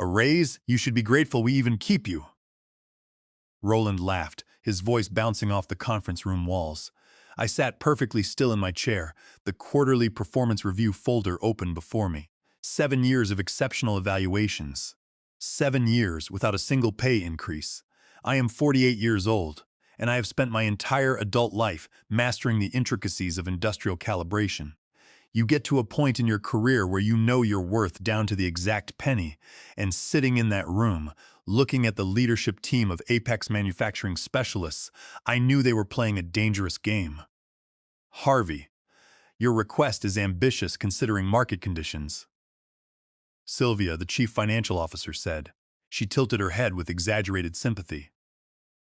A raise? You should be grateful we even keep you. Roland laughed, his voice bouncing off the conference room walls. I sat perfectly still in my chair, the quarterly performance review folder open before me. 7 years of exceptional evaluations. 7 years without a single pay increase. I am 48 years old, and I have spent my entire adult life mastering the intricacies of industrial calibration. You get to a point in your career where you know your worth down to the exact penny, and sitting in that room, looking at the leadership team of Apex manufacturing specialists, I knew they were playing a dangerous game. Harvey, your request is ambitious considering market conditions. Sylvia, the chief financial officer, said. She tilted her head with exaggerated sympathy.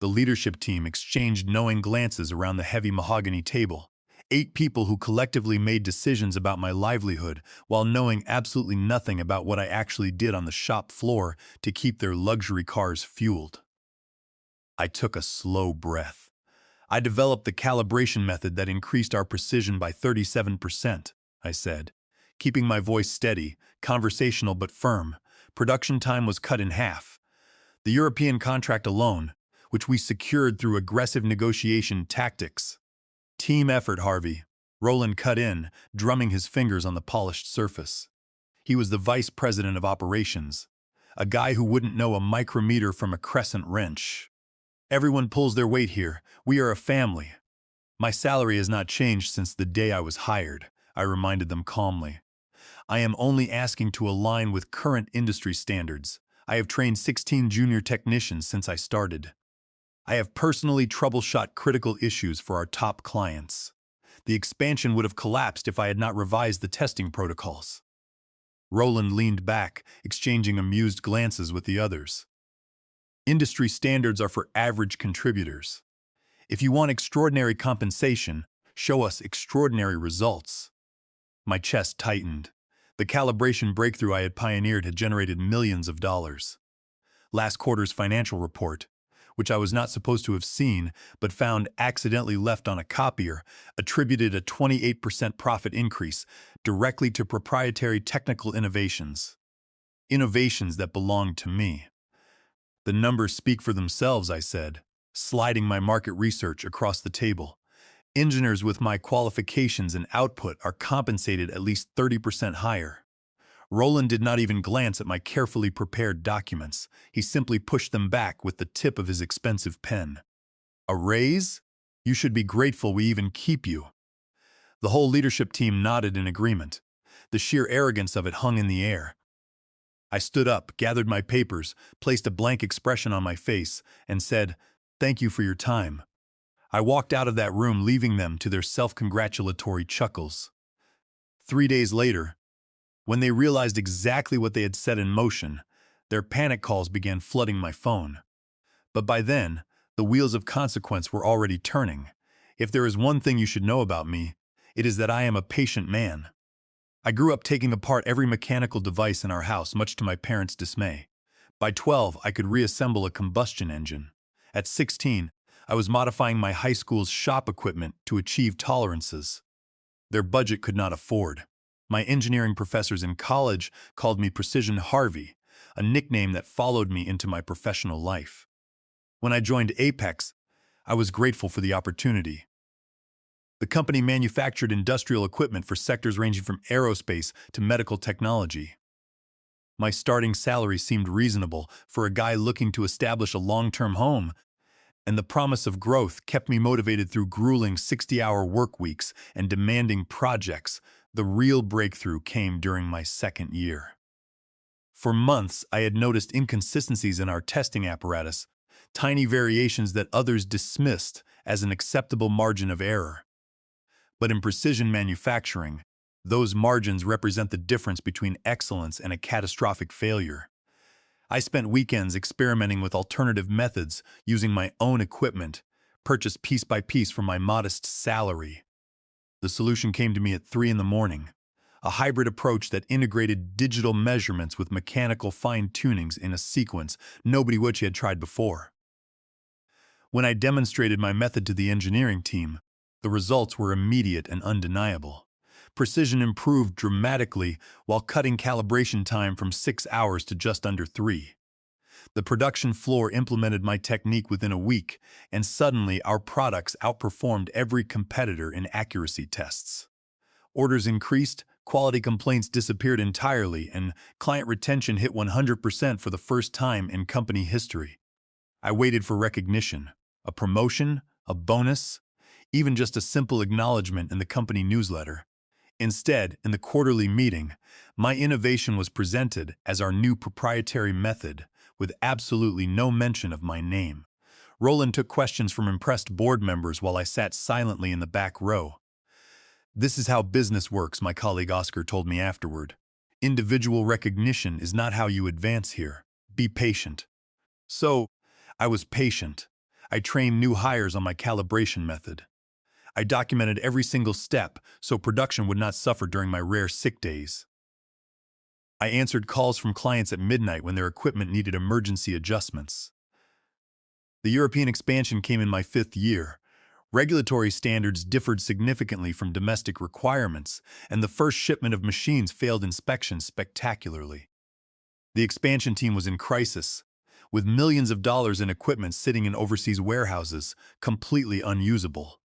The leadership team exchanged knowing glances around the heavy mahogany table. 8 people who collectively made decisions about my livelihood while knowing absolutely nothing about what I actually did on the shop floor to keep their luxury cars fueled. I took a slow breath. I developed the calibration method that increased our precision by 37%, I said, keeping my voice steady, conversational but firm. Production time was cut in half. The European contract alone, which we secured through aggressive negotiation tactics. Team effort, Harvey. Roland cut in, drumming his fingers on the polished surface. He was the vice president of operations, a guy who wouldn't know a micrometer from a crescent wrench. Everyone pulls their weight here. We are a family. My salary has not changed since the day I was hired, I reminded them calmly. I am only asking to align with current industry standards. I have trained 16 junior technicians since I started. I have personally troubleshot critical issues for our top clients. The expansion would have collapsed if I had not revised the testing protocols. Roland leaned back, exchanging amused glances with the others. Industry standards are for average contributors. If you want extraordinary compensation, show us extraordinary results. My chest tightened. The calibration breakthrough I had pioneered had generated millions of dollars. Last quarter's financial report, which I was not supposed to have seen but found accidentally left on a copier, attributed a 28% profit increase directly to proprietary technical innovations. Innovations that belonged to me. The numbers speak for themselves, I said, sliding my market research across the table. Engineers with my qualifications and output are compensated at least 30% higher. Roland did not even glance at my carefully prepared documents. He simply pushed them back with the tip of his expensive pen. A raise? You should be grateful we even keep you. The whole leadership team nodded in agreement. The sheer arrogance of it hung in the air. I stood up, gathered my papers, placed a blank expression on my face, and said, "Thank you for your time." I walked out of that room, leaving them to their self-congratulatory chuckles. 3 days later, when they realized exactly what they had set in motion, their panic calls began flooding my phone. But by then, the wheels of consequence were already turning. If there is one thing you should know about me, it is that I am a patient man. I grew up taking apart every mechanical device in our house, much to my parents' dismay. By 12, I could reassemble a combustion engine. At 16, I was modifying my high school's shop equipment to achieve tolerances their budget could not afford. My engineering professors in college called me Precision Harvey, a nickname that followed me into my professional life. When I joined Apex, I was grateful for the opportunity. The company manufactured industrial equipment for sectors ranging from aerospace to medical technology. My starting salary seemed reasonable for a guy looking to establish a long-term home, and the promise of growth kept me motivated through grueling 60-hour work weeks and demanding projects. The real breakthrough came during my second year. For months, I had noticed inconsistencies in our testing apparatus, tiny variations that others dismissed as an acceptable margin of error. But in precision manufacturing, those margins represent the difference between excellence and a catastrophic failure. I spent weekends experimenting with alternative methods, using my own equipment, purchased piece by piece from my modest salary. The solution came to me at 3 in the morning, a hybrid approach that integrated digital measurements with mechanical fine-tunings in a sequence nobody which had tried before. When I demonstrated my method to the engineering team, the results were immediate and undeniable. Precision improved dramatically while cutting calibration time from 6 hours to just under 3. The production floor implemented my technique within a week, and suddenly our products outperformed every competitor in accuracy tests. Orders increased, quality complaints disappeared entirely, and client retention hit 100% for the first time in company history. I waited for recognition, a promotion, a bonus, even just a simple acknowledgement in the company newsletter. Instead, in the quarterly meeting, my innovation was presented as our new proprietary method, with absolutely no mention of my name. Roland took questions from impressed board members while I sat silently in the back row. "This is how business works," my colleague Oscar told me afterward. "Individual recognition is not how you advance here. Be patient." So, I was patient. I trained new hires on my calibration method. I documented every single step so production would not suffer during my rare sick days. I answered calls from clients at midnight when their equipment needed emergency adjustments. The European expansion came in my 5th year. Regulatory standards differed significantly from domestic requirements, and the first shipment of machines failed inspection spectacularly. The expansion team was in crisis, with millions of dollars in equipment sitting in overseas warehouses, completely unusable.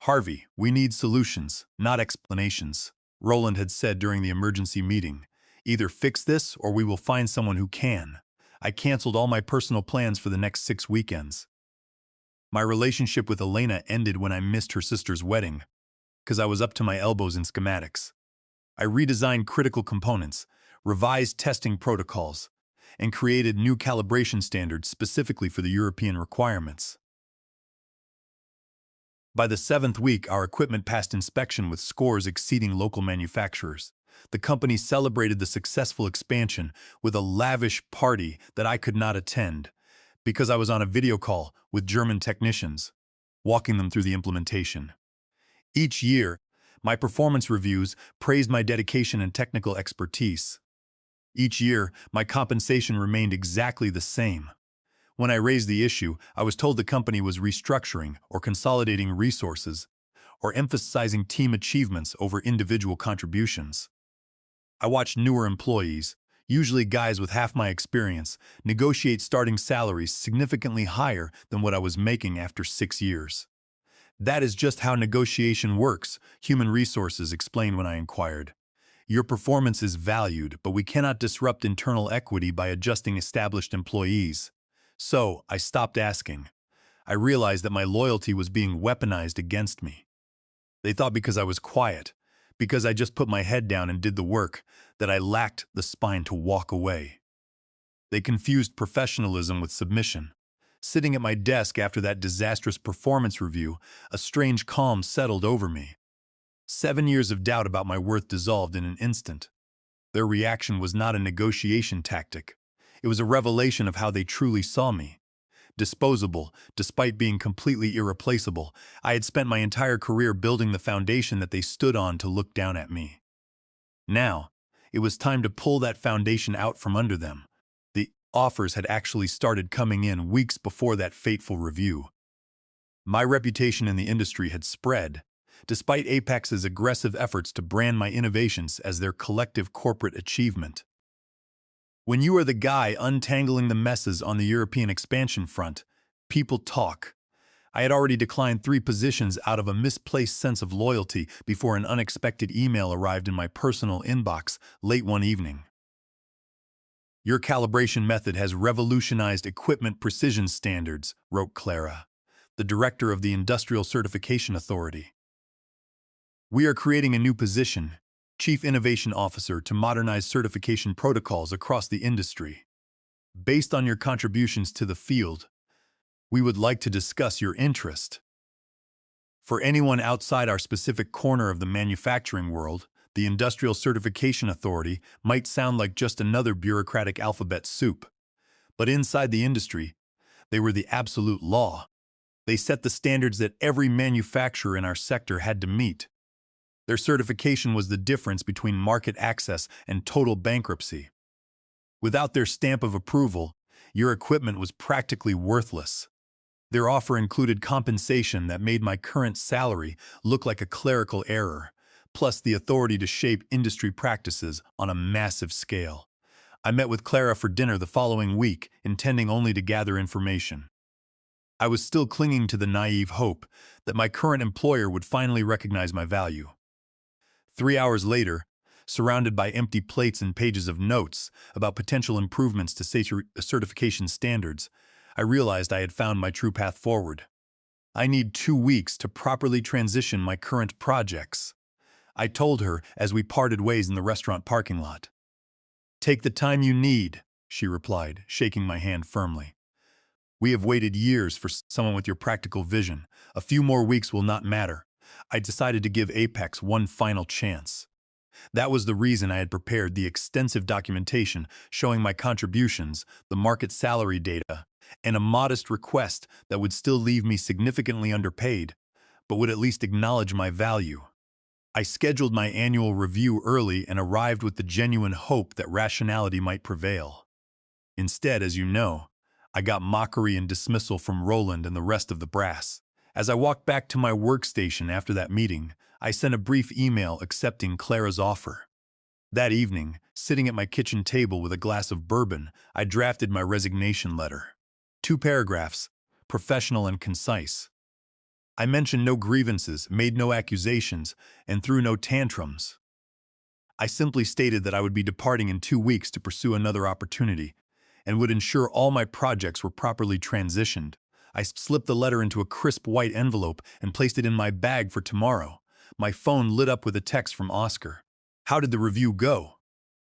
"Harvey, we need solutions, not explanations," Roland had said during the emergency meeting. "Either fix this or we will find someone who can." I canceled all my personal plans for the next 6 weekends. My relationship with Elena ended when I missed her sister's wedding, because I was up to my elbows in schematics. I redesigned critical components, revised testing protocols, and created new calibration standards specifically for the European requirements. By the 7th week, our equipment passed inspection with scores exceeding local manufacturers. The company celebrated the successful expansion with a lavish party that I could not attend because I was on a video call with German technicians, walking them through the implementation. Each year, my performance reviews praised my dedication and technical expertise. Each year, my compensation remained exactly the same. When I raised the issue, I was told the company was restructuring or consolidating resources or emphasizing team achievements over individual contributions. I watched newer employees, usually guys with half my experience, negotiate starting salaries significantly higher than what I was making after 6 years. "That is just how negotiation works," Human Resources explained when I inquired. "Your performance is valued, but we cannot disrupt internal equity by adjusting established employees." So, I stopped asking. I realized that my loyalty was being weaponized against me. They thought because I was quiet, because I just put my head down and did the work, that I lacked the spine to walk away. They confused professionalism with submission. Sitting at my desk after that disastrous performance review, a strange calm settled over me. 7 years of doubt about my worth dissolved in an instant. Their reaction was not a negotiation tactic. It was a revelation of how they truly saw me. Disposable, despite being completely irreplaceable, I had spent my entire career building the foundation that they stood on to look down at me. Now, it was time to pull that foundation out from under them. The offers had actually started coming in weeks before that fateful review. My reputation in the industry had spread, despite Apex's aggressive efforts to brand my innovations as their collective corporate achievement. When you are the guy untangling the messes on the European expansion front, people talk. I had already declined 3 positions out of a misplaced sense of loyalty before an unexpected email arrived in my personal inbox late one evening. "Your calibration method has revolutionized equipment precision standards," wrote Clara, the director of the Industrial Certification Authority. "We are creating a new position, Chief Innovation Officer, to modernize certification protocols across the industry. Based on your contributions to the field, we would like to discuss your interest." For anyone outside our specific corner of the manufacturing world, the Industrial Certification Authority might sound like just another bureaucratic alphabet soup. But inside the industry, they were the absolute law. They set the standards that every manufacturer in our sector had to meet. Their certification was the difference between market access and total bankruptcy. Without their stamp of approval, your equipment was practically worthless. Their offer included compensation that made my current salary look like a clerical error, plus the authority to shape industry practices on a massive scale. I met with Clara for dinner the following week, intending only to gather information. I was still clinging to the naive hope that my current employer would finally recognize my value. 3 hours later, surrounded by empty plates and pages of notes about potential improvements to certification standards, I realized I had found my true path forward. I need 2 weeks to properly transition my current projects, I told her as we parted ways in the restaurant parking lot. Take the time you need, she replied, shaking my hand firmly. We have waited years for someone with your practical vision. A few more weeks will not matter. I decided to give Apex one final chance. That was the reason I had prepared the extensive documentation showing my contributions, the market salary data, and a modest request that would still leave me significantly underpaid, but would at least acknowledge my value. I scheduled my annual review early and arrived with the genuine hope that rationality might prevail. Instead, as you know, I got mockery and dismissal from Roland and the rest of the brass. As I walked back to my workstation after that meeting, I sent a brief email accepting Clara's offer. That evening, sitting at my kitchen table with a glass of bourbon, I drafted my resignation letter. 2 paragraphs, professional and concise. I mentioned no grievances, made no accusations, and threw no tantrums. I simply stated that I would be departing in 2 weeks to pursue another opportunity, and would ensure all my projects were properly transitioned. I slipped the letter into a crisp white envelope and placed it in my bag for tomorrow. My phone lit up with a text from Oscar. How did the review go?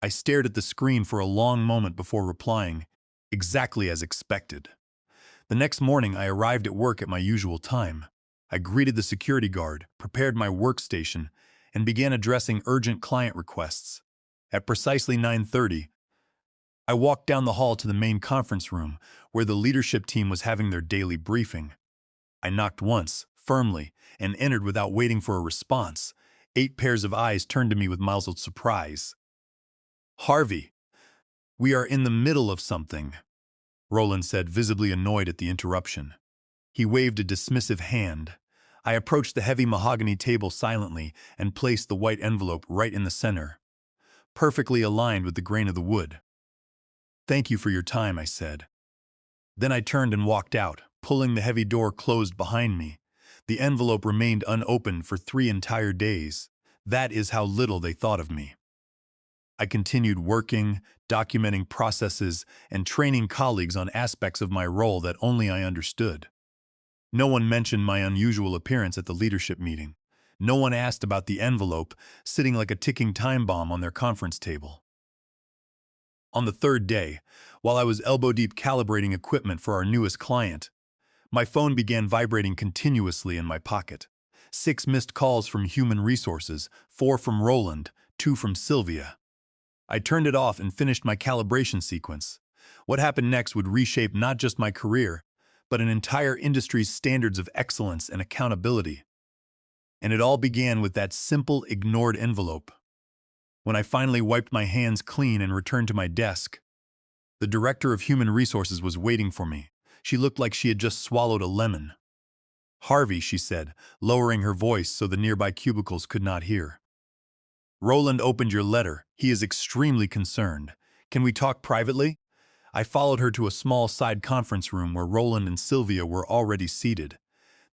I stared at the screen for a long moment before replying, exactly as expected. The next morning, I arrived at work at my usual time. I greeted the security guard, prepared my workstation, and began addressing urgent client requests. At precisely 9:30, I walked down the hall to the main conference room, where the leadership team was having their daily briefing. I knocked once, firmly, and entered without waiting for a response. 8 pairs of eyes turned to me with muzzled surprise. Harvey, we are in the middle of something, Roland said, visibly annoyed at the interruption. He waved a dismissive hand. I approached the heavy mahogany table silently and placed the white envelope right in the center, perfectly aligned with the grain of the wood. Thank you for your time, I said. Then I turned and walked out, pulling the heavy door closed behind me. The envelope remained unopened for 3 entire days. That is how little they thought of me. I continued working, documenting processes, and training colleagues on aspects of my role that only I understood. No one mentioned my unusual appearance at the leadership meeting. No one asked about the envelope sitting like a ticking time bomb on their conference table. On the 3rd day, while I was elbow-deep calibrating equipment for our newest client, my phone began vibrating continuously in my pocket. 6 missed calls from Human Resources, 4 from Roland, 2 from Sylvia. I turned it off and finished my calibration sequence. What happened next would reshape not just my career, but an entire industry's standards of excellence and accountability. And it all began with that simple, ignored envelope. When I finally wiped my hands clean and returned to my desk, the director of Human Resources was waiting for me. She looked like she had just swallowed a lemon. Harvey, she said, lowering her voice so the nearby cubicles could not hear. Roland opened your letter. He is extremely concerned. Can we talk privately? I followed her to a small side conference room where Roland and Sylvia were already seated.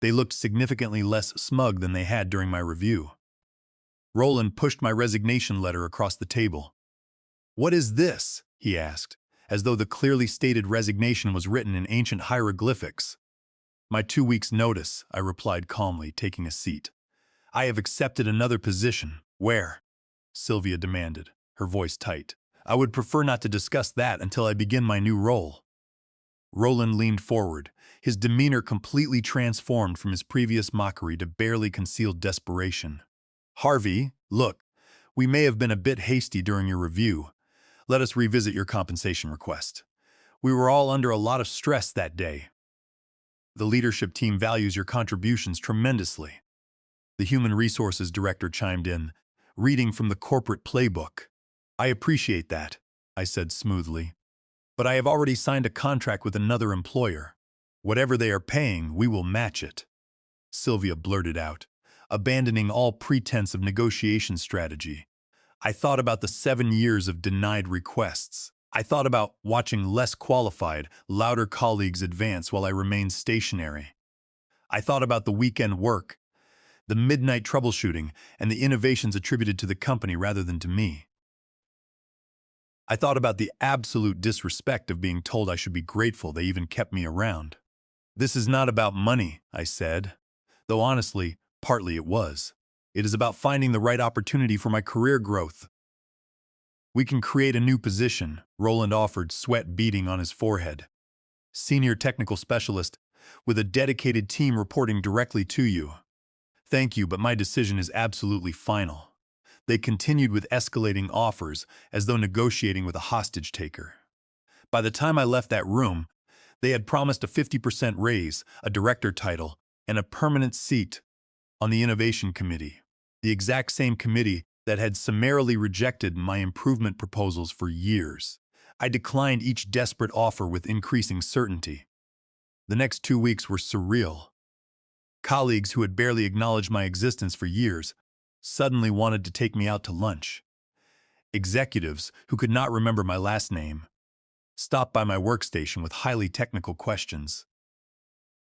They looked significantly less smug than they had during my review. Roland pushed my resignation letter across the table. What is this? He asked, as though the clearly stated resignation was written in ancient hieroglyphics. My 2 weeks' notice, I replied calmly, taking a seat. I have accepted another position. Where? Sylvia demanded, her voice tight. I would prefer not to discuss that until I begin my new role. Roland leaned forward, his demeanor completely transformed from his previous mockery to barely concealed desperation. Harvey, look, we may have been a bit hasty during your review. Let us revisit your compensation request. We were all under a lot of stress that day. The leadership team values your contributions tremendously. The Human Resources Director chimed in, reading from the corporate playbook. I appreciate that, I said smoothly. But I have already signed a contract with another employer. Whatever they are paying, we will match it. Sylvia blurted out. abandoning all pretense of negotiation strategy. I thought about the 7 years of denied requests. I thought about watching less qualified, louder colleagues advance while I remained stationary. I thought about the weekend work, the midnight troubleshooting, and the innovations attributed to the company rather than to me. I thought about the absolute disrespect of being told I should be grateful they even kept me around. This is not about money, I said, though honestly, partly it was. It is about finding the right opportunity for my career growth. We can create a new position, Roland offered, sweat beading on his forehead. Senior technical specialist, with a dedicated team reporting directly to you. Thank you, but my decision is absolutely final. They continued with escalating offers, as though negotiating with a hostage taker. By the time I left that room, they had promised a 50% raise, a director title, and a permanent seat on the Innovation Committee, the exact same committee that had summarily rejected my improvement proposals for years. I declined each desperate offer with increasing certainty. The next 2 weeks were surreal. Colleagues who had barely acknowledged my existence for years suddenly wanted to take me out to lunch. Executives who could not remember my last name stopped by my workstation with highly technical questions,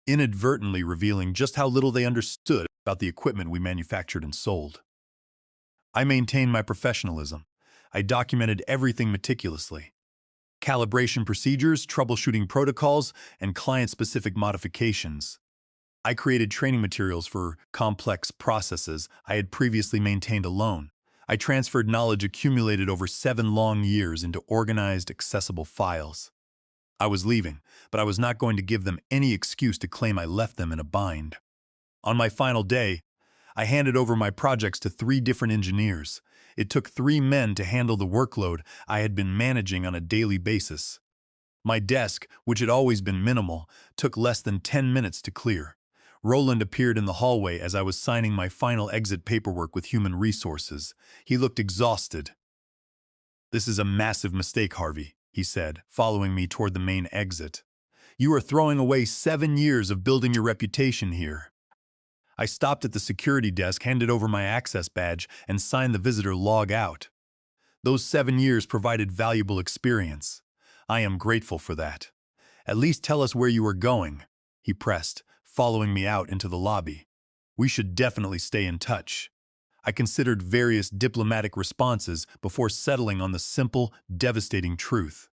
inadvertently revealing just how little they understood about the equipment we manufactured and sold. I maintained my professionalism. I documented everything meticulously. Calibration procedures, troubleshooting protocols, and client-specific modifications. I created training materials for complex processes I had previously maintained alone. I transferred knowledge accumulated over 7 long years into organized, accessible files. I was leaving, but I was not going to give them any excuse to claim I left them in a bind. On my final day, I handed over my projects to 3 different engineers. It took 3 men to handle the workload I had been managing on a daily basis. My desk, which had always been minimal, took less than 10 minutes to clear. Roland appeared in the hallway as I was signing my final exit paperwork with Human Resources. He looked exhausted. "This is a massive mistake, Harvey," he said, following me toward the main exit. "You are throwing away 7 years of building your reputation here." I stopped at the security desk, handed over my access badge, and signed the visitor log out. Those 7 years provided valuable experience. I am grateful for that. "At least tell us where you are going," he pressed, following me out into the lobby. "We should definitely stay in touch." I considered various diplomatic responses before settling on the simple, devastating truth.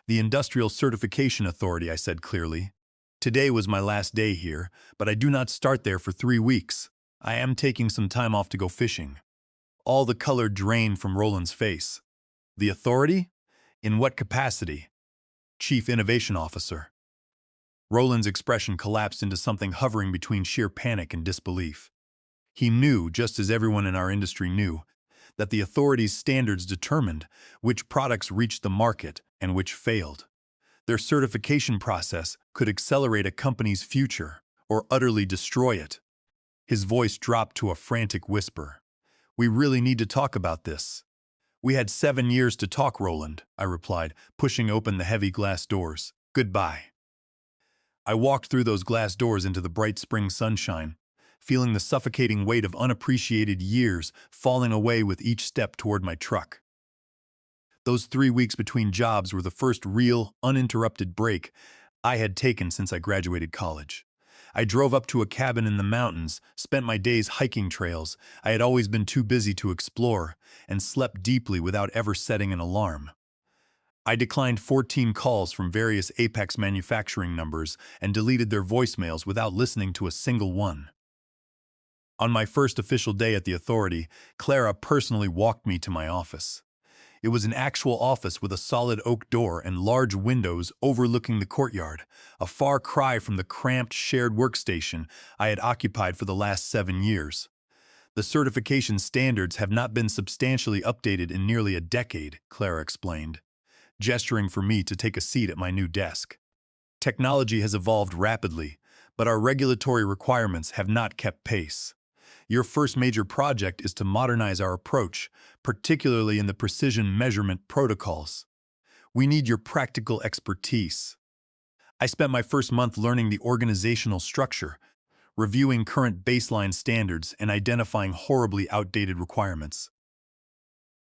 "The Industrial Certification Authority," I said clearly. "Today was my last day here, but I do not start there for 3 weeks. I am taking some time off to go fishing." All the color drained from Roland's face. "The authority? In what capacity?" "Chief Innovation Officer." Roland's expression collapsed into something hovering between sheer panic and disbelief. He knew, just as everyone in our industry knew, that the authority's standards determined which products reached the market and which failed. Their certification process could accelerate a company's future or utterly destroy it. His voice dropped to a frantic whisper. "We really need to talk about this." "We had 7 years to talk, Roland," I replied, pushing open the heavy glass doors. "Goodbye." I walked through those glass doors into the bright spring sunshine, feeling the suffocating weight of unappreciated years falling away with each step toward my truck. Those 3 weeks between jobs were the first real, uninterrupted break I had taken since I graduated college. I drove up to a cabin in the mountains, spent my days hiking trails I had always been too busy to explore, and slept deeply without ever setting an alarm. I declined 14 calls from various Apex manufacturing numbers and deleted their voicemails without listening to a single one. On my first official day at the authority, Clara personally walked me to my office. It was an actual office with a solid oak door and large windows overlooking the courtyard, a far cry from the cramped shared workstation I had occupied for the last 7 years. "The certification standards have not been substantially updated in nearly a decade," Clara explained, gesturing for me to take a seat at my new desk. "Technology has evolved rapidly, but our regulatory requirements have not kept pace. Your first major project is to modernize our approach, particularly in the precision measurement protocols. We need your practical expertise." I spent my first month learning the organizational structure, reviewing current baseline standards and identifying horribly outdated requirements.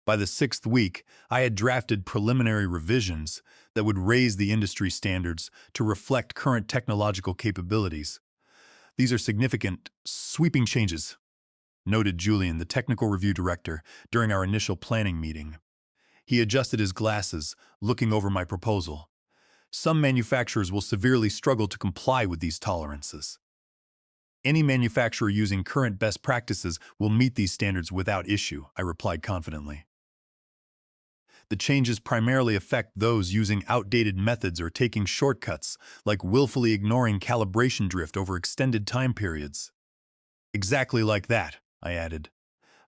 By the sixth week, I had drafted preliminary revisions that would raise the industry standards to reflect current technological capabilities. These are significant, sweeping changes, noted Julian, the technical review director, during our initial planning meeting. He adjusted his glasses, looking over my proposal. Some manufacturers will severely struggle to comply with these tolerances. Any manufacturer using current best practices will meet these standards without issue, I replied confidently. The changes primarily affect those using outdated methods or taking shortcuts, like willfully ignoring calibration drift over extended time periods. Exactly like that, I added,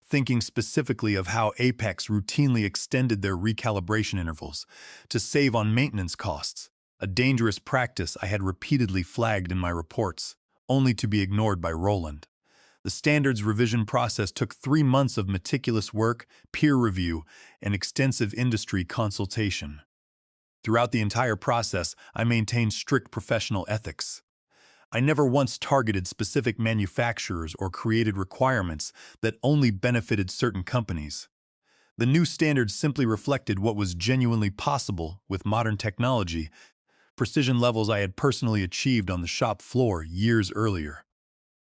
thinking specifically of how Apex routinely extended their recalibration intervals to save on maintenance costs, a dangerous practice I had repeatedly flagged in my reports, only to be ignored by Roland. The standards revision process took 3 months of meticulous work, peer review, and extensive industry consultation. Throughout the entire process, I maintained strict professional ethics. I never once targeted specific manufacturers or created requirements that only benefited certain companies. The new standards simply reflected what was genuinely possible with modern technology, precision levels I had personally achieved on the shop floor years earlier.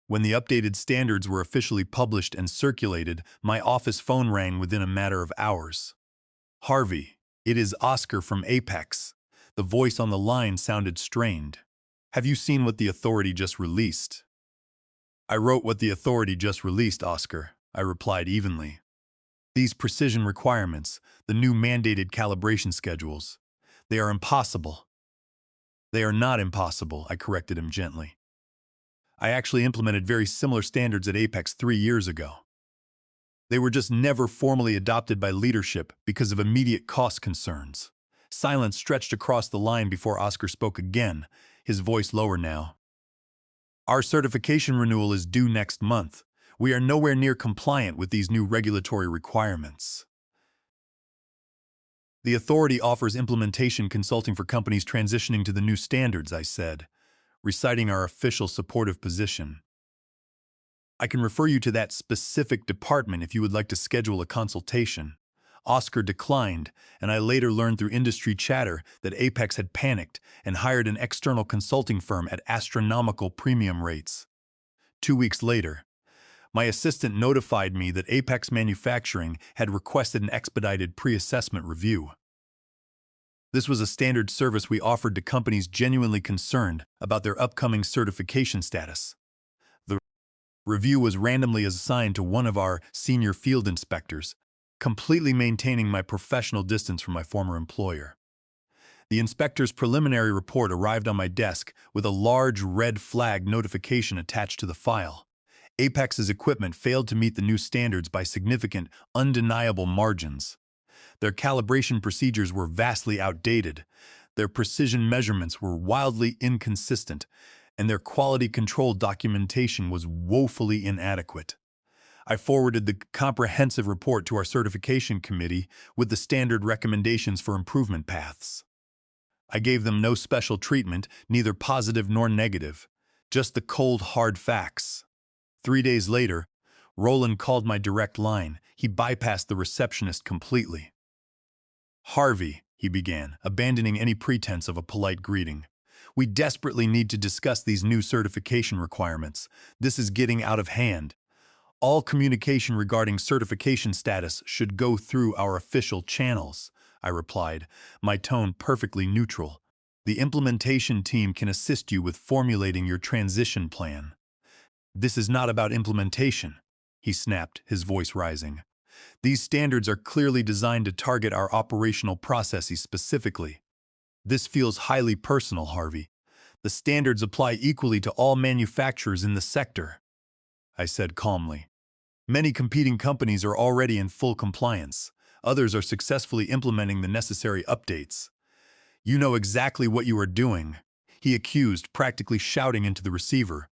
When the updated standards were officially published and circulated, my office phone rang within a matter of hours. "Harvey, it is Oscar from Apex." The voice on the line sounded strained. "Have you seen what the authority just released?" "I wrote what the authority just released, Oscar," I replied evenly. "These precision requirements, the new mandated calibration schedules, they are impossible." "They are not impossible," I corrected him gently. "I actually implemented very similar standards at Apex 3 years ago. They were just never formally adopted by leadership because of immediate cost concerns." Silence stretched across the line before Oscar spoke again, his voice lower now. "Our certification renewal is due next month. We are nowhere near compliant with these new regulatory requirements. The authority offers implementation consulting for companies transitioning to the new standards," I said, reciting our official supportive position. "I can refer you to that specific department if you would like to schedule a consultation." Oscar declined, and I later learned through industry chatter that Apex had panicked and hired an external consulting firm at astronomical premium rates. 2 weeks later, my assistant notified me that Apex Manufacturing had requested an expedited pre-assessment review. This was a standard service we offered to companies genuinely concerned about their upcoming certification status. The review was randomly assigned to one of our senior field inspectors, completely maintaining my professional distance from my former employer. The inspector's preliminary report arrived on my desk with a large red flag notification attached to the file. Apex's equipment failed to meet the new standards by significant, undeniable margins. Their calibration procedures were vastly outdated, their precision measurements were wildly inconsistent, and their quality control documentation was woefully inadequate. I forwarded the comprehensive report to our certification committee with the standard recommendations for improvement paths. I gave them no special treatment, neither positive nor negative, just the cold, hard facts. 3 days later, Roland called my direct line. He bypassed the receptionist completely. "Harvey," he began, abandoning any pretense of a polite greeting, "we desperately need to discuss these new certification requirements. This is getting out of hand. All communication regarding certification status should go through our official channels," I replied, my tone perfectly neutral. "The implementation team can assist you with formulating your transition plan." "This is not about implementation," he snapped, his voice rising. "These standards are clearly designed to target our operational processes specifically. This feels highly personal, Harvey. The standards apply equally to all manufacturers in the sector," I said calmly. "Many competing companies are already in full compliance. Others are successfully implementing the necessary updates. You know exactly what you are doing," he accused, practically shouting into the receiver.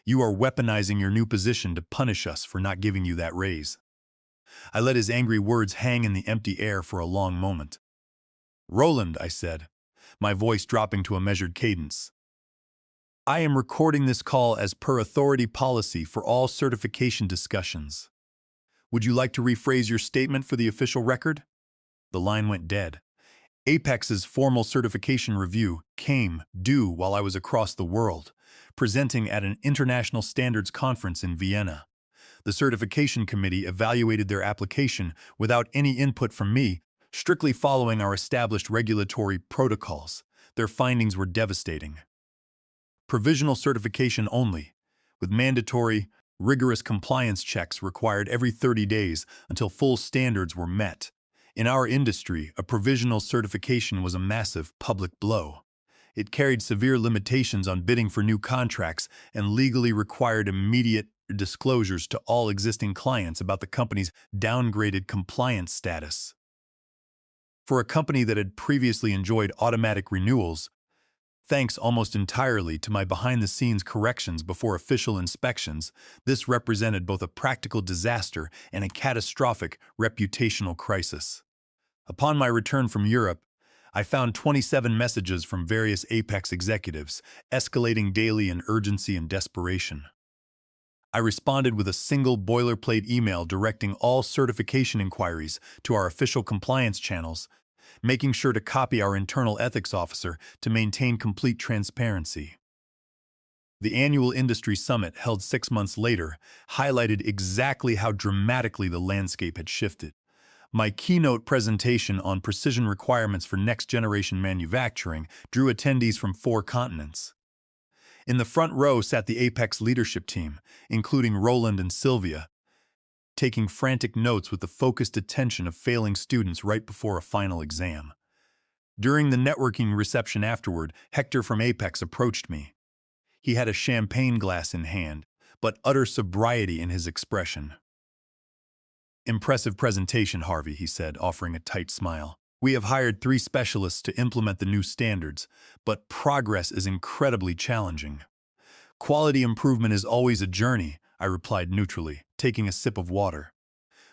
"You are weaponizing your new position to punish us for not giving you that raise." I let his angry words hang in the empty air for a long moment. "Roland," I said, my voice dropping to a measured cadence, I am recording this call as per authority policy for all certification discussions. Would you like to rephrase your statement for the official record? The line went dead. Apex's formal certification review came due while I was across the world, presenting at an international standards conference in Vienna. The certification committee evaluated their application without any input from me, strictly following our established regulatory protocols. Their findings were devastating. Provisional certification only, with mandatory, rigorous compliance checks required every 30 days until full standards were met. In our industry, a provisional certification was a massive public blow. It carried severe limitations on bidding for new contracts and legally required immediate disclosures to all existing clients about the company's downgraded compliance status. For a company that had previously enjoyed automatic renewals, thanks almost entirely to my behind-the-scenes corrections before official inspections, this represented both a practical disaster and a catastrophic reputational crisis. Upon my return from Europe, I found 27 messages from various Apex executives, escalating daily in urgency and desperation. I responded with a single boilerplate email directing all certification inquiries to our official compliance channels, making sure to copy our internal ethics officer to maintain complete transparency. The annual industry summit held 6 months later highlighted exactly how dramatically the landscape had shifted. My keynote presentation on precision requirements for next-generation manufacturing drew attendees from 4 continents. In the front row sat the Apex leadership team, including Roland and Sylvia, taking frantic notes with the focused attention of failing students right before a final exam. During the networking reception afterward, Hector from Apex approached me. He had a champagne glass in hand, but utter sobriety in his expression. "Impressive presentation, Harvey," he said, offering a tight smile. "We have hired 3 specialists to implement the new standards, but progress is incredibly challenging." "Quality improvement is always a journey," I replied neutrally, taking a sip of water.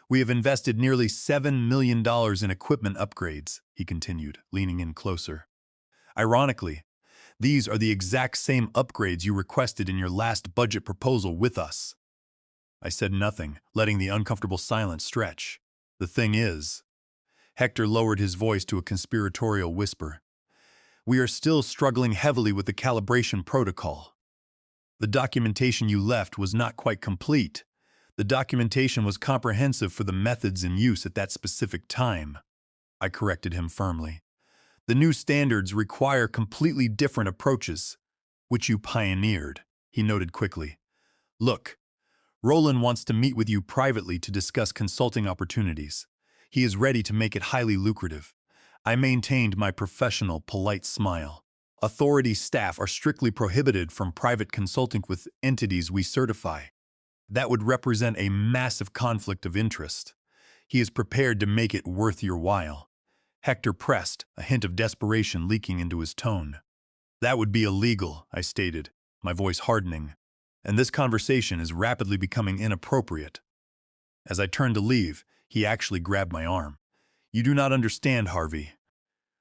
"We have invested nearly $7 million in equipment upgrades," he continued, leaning in closer. "Ironically, these are the exact same upgrades you requested in your last budget proposal with us." I said nothing, letting the uncomfortable silence stretch. "The thing is," Hector lowered his voice to a conspiratorial whisper, "we are still struggling heavily with the calibration protocol. The documentation you left was not quite complete. The documentation was comprehensive for the methods in use at that specific time." I corrected him firmly. "The new standards require completely different approaches, which you pioneered," he noted quickly. "Look, Roland wants to meet with you privately to discuss consulting opportunities. He is ready to make it highly lucrative." I maintained my professional, polite smile. "Authority staff are strictly prohibited from private consulting with entities we certify. That would represent a massive conflict of interest. He is prepared to make it worth your while." Hector pressed, a hint of desperation leaking into his tone. "That would be illegal," I stated, my voice hardening. "And this conversation is rapidly becoming inappropriate." As I turned to leave, he actually grabbed my arm. "You do not understand, Harvey.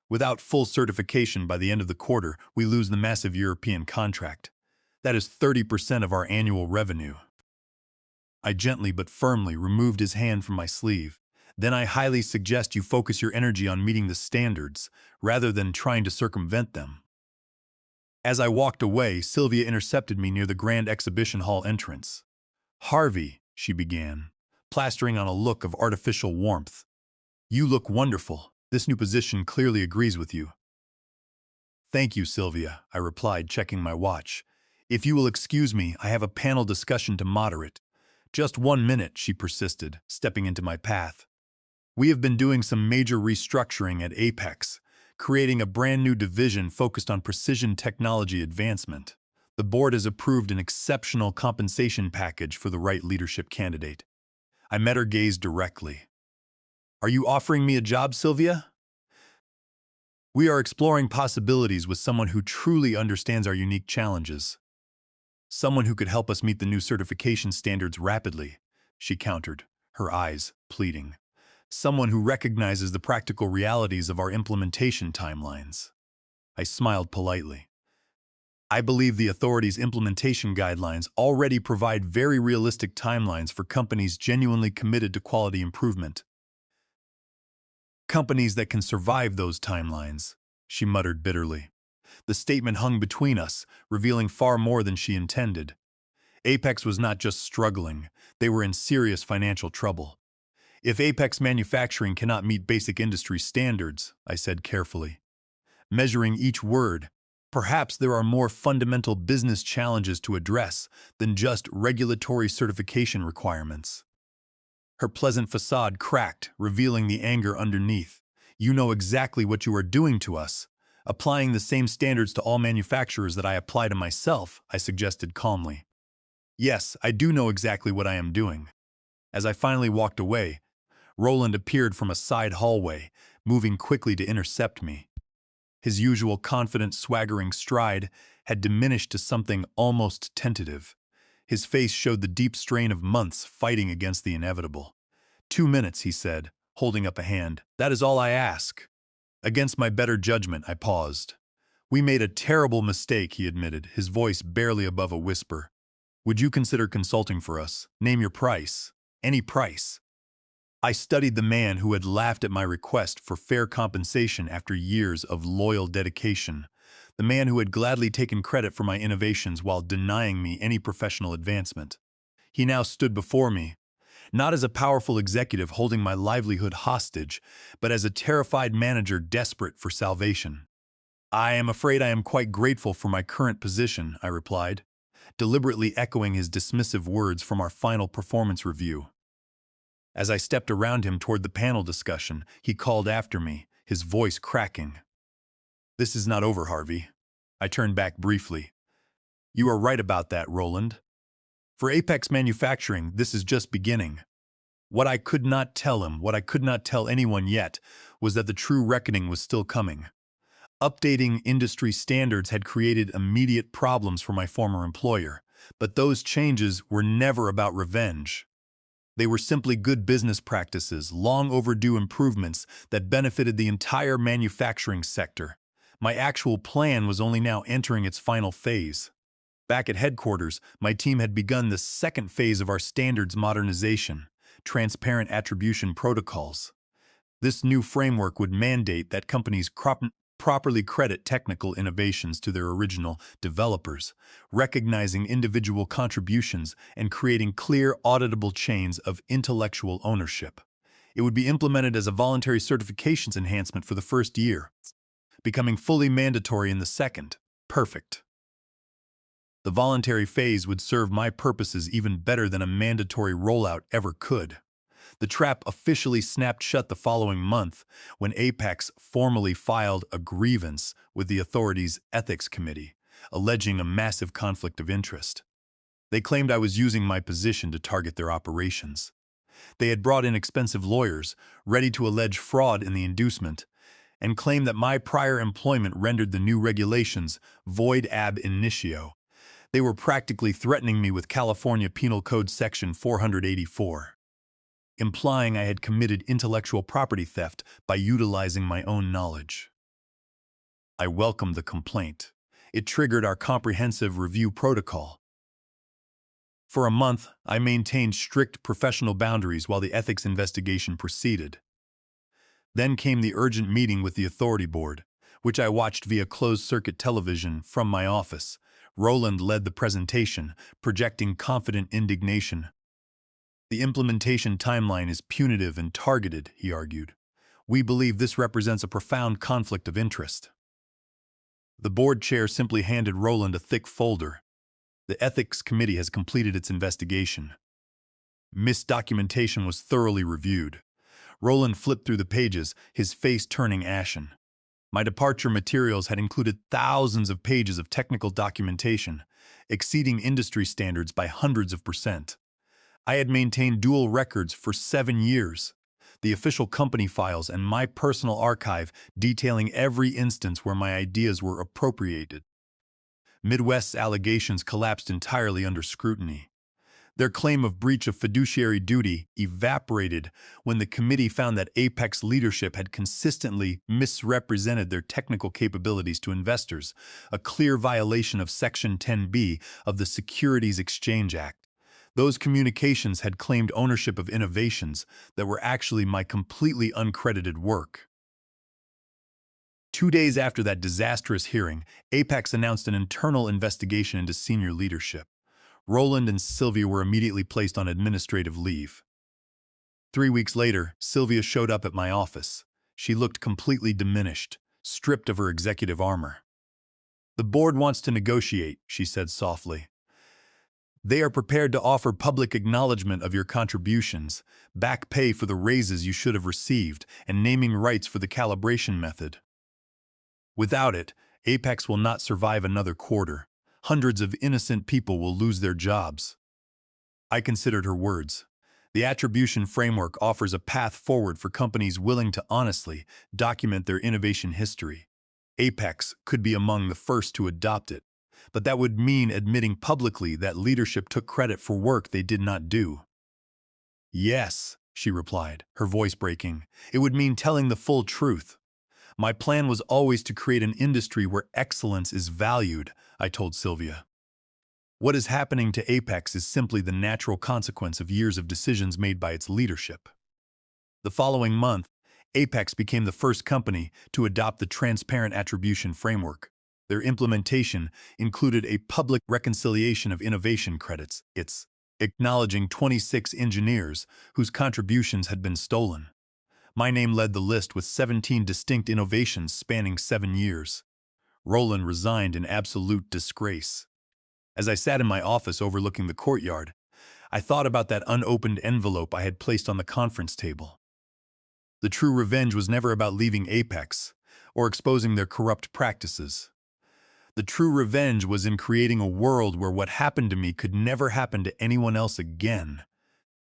Without full certification by the end of the quarter, we lose the massive European contract. That is 30% of our annual revenue." I gently but firmly removed his hand from my sleeve. "Then I highly suggest you focus your energy on meeting the standards, rather than trying to circumvent them." As I walked away, Sylvia intercepted me near the Grand Exhibition Hall entrance. "Harvey," she began, plastering on a look of artificial warmth, "you look wonderful. This new position clearly agrees with you." "Thank you, Sylvia," I replied, checking my watch. "If you will excuse me, I have a panel discussion to moderate." "Just 1 minute," she persisted, stepping into my path. "We have been doing some major restructuring at Apex, creating a brand new division focused on precision technology advancement. The board has approved an exceptional compensation package for the right leadership candidate." I met her gaze directly. "Are you offering me a job, Sylvia?" "We are exploring possibilities with someone who truly understands our unique challenges. Someone who could help us meet the new certification standards rapidly," she countered, her eyes pleading. "Someone who recognizes the practical realities of our implementation timelines." I smiled politely. I believe the authorities' implementation guidelines already provide very realistic timelines for companies genuinely committed to quality improvement. Companies that can survive those timelines, she muttered bitterly. The statement hung between us, revealing far more than she intended. Apex was not just struggling, they were in serious financial trouble. If Apex Manufacturing cannot meet basic industry standards, I said carefully, measuring each word, perhaps there are more fundamental business challenges to address than just regulatory certification requirements. Her pleasant facade cracked, revealing the anger underneath. You know exactly what you are doing to us. Applying the same standards to all manufacturers that I apply to myself, I suggested calmly. Yes, I do know exactly what I am doing. As I finally walked away, Roland appeared from a side hallway, moving quickly to intercept me. His usual confident, swaggering stride had diminished to something almost tentative. His face showed the deep strain of months fighting against the inevitable. 2 minutes, he said, holding up a hand. That is all I ask. Against my better judgment, I paused. We made a terrible mistake, he admitted, his voice barely above a whisper. Would you consider consulting for us? Name your price. Any price. I studied the man who had laughed at my request for fair compensation after years of loyal dedication, the man who had gladly taken credit for my innovations while denying me any professional advancement. He now stood before me, not as a powerful executive holding my livelihood hostage, but as a terrified manager desperate for salvation. I am afraid I am quite grateful for my current position, I replied, deliberately echoing his dismissive words from our final performance review. As I stepped around him toward the panel discussion, he called after me, his voice cracking. This is not over, Harvey. I turned back briefly. You are right about that, Roland. For Apex Manufacturing, this is just beginning. What I could not tell him, what I could not tell anyone yet, was that the true reckoning was still coming. Updating industry standards had created immediate problems for my former employer, but those changes were never about revenge. They were simply good business practices, long overdue improvements that benefited the entire manufacturing sector. My actual plan was only now entering its final phase. Back at headquarters, my team had begun the second phase of our standards modernization, transparent attribution protocols. This new framework would mandate that companies properly credit technical innovations to their original developers, recognizing individual contributions and creating clear, auditable chains of intellectual ownership. It would be implemented as a voluntary certifications enhancement for the first year, becoming fully mandatory in the second. Perfect. The voluntary phase would serve my purposes even better than a mandatory rollout ever could. The trap officially snapped shut the following month when Apex formally filed a grievance with the authorities' ethics committee, alleging a massive conflict of interest. They claimed I was using my position to target their operations. They had brought in expensive lawyers, ready to allege fraud in the inducement, and claimed that my prior employment rendered the new regulations void ab initio. They were practically threatening me with California Penal Code Section 484. Implying I had committed intellectual property theft by utilizing my own knowledge. I welcomed the complaint. It triggered our comprehensive review protocol. For a month, I maintained strict professional boundaries while the ethics investigation proceeded. Then came the urgent meeting with the authority board, which I watched via closed-circuit television from my office. Roland led the presentation, projecting confident indignation. The implementation timeline is punitive and targeted, he argued. We believe this represents a profound conflict of interest. The board chair simply handed Roland a thick folder. The ethics committee has completed its investigation. Misdocumentation was thoroughly reviewed. Roland flipped through the pages, his face turning ashen. My departure materials had included thousands of pages of technical documentation, exceeding industry standards by hundreds of %. I had maintained dual records for 7 years, the official company files and my personal archive detailing every instance where my ideas were appropriated. Midwest's allegations collapsed entirely under scrutiny. Their claim of breach of fiduciary duty evaporated when the committee found that Apex leadership had consistently misrepresented their technical capabilities to investors, a clear violation of Section 10B of the Securities Exchange Act. Those communications had claimed ownership of innovations that were actually my completely uncredited work. 2 days after that disastrous hearing, Apex announced an internal investigation into senior leadership. Roland and Sylvia were immediately placed on administrative leave. 3 weeks later, Sylvia showed up at my office. She looked completely diminished, stripped of her executive armor. "The board wants to negotiate," she said softly. "They are prepared to offer public acknowledgement of your contributions, back pay for the raises you should have received, and naming rights for the calibration method. Without it, Apex will not survive another quarter. Hundreds of innocent people will lose their jobs." I considered her words. The attribution framework offers a path forward for companies willing to honestly document their innovation history. Apex could be among the first to adopt it, but that would mean admitting publicly that leadership took credit for work they did not do. "Yes," she replied, her voice breaking. "It would mean telling the full truth. My plan was always to create an industry where excellence is valued," I told Sylvia. "What is happening to Apex is simply the natural consequence of years of decisions made by its leadership." The following month, Apex became the first company to adopt the Transparent Attribution Framework. Their implementation included a public reconciliation of innovation credits, acknowledging 26 engineers whose contributions had been stolen. My name led the list with 17 distinct innovations spanning 7 years. Roland resigned in absolute disgrace. As I sat in my office overlooking the courtyard, I thought about that unopened envelope I had placed on the conference table. The true revenge was never about leaving Apex or exposing their corrupt practices. The true revenge was in creating a world where what happened to me could never happen to anyone else again.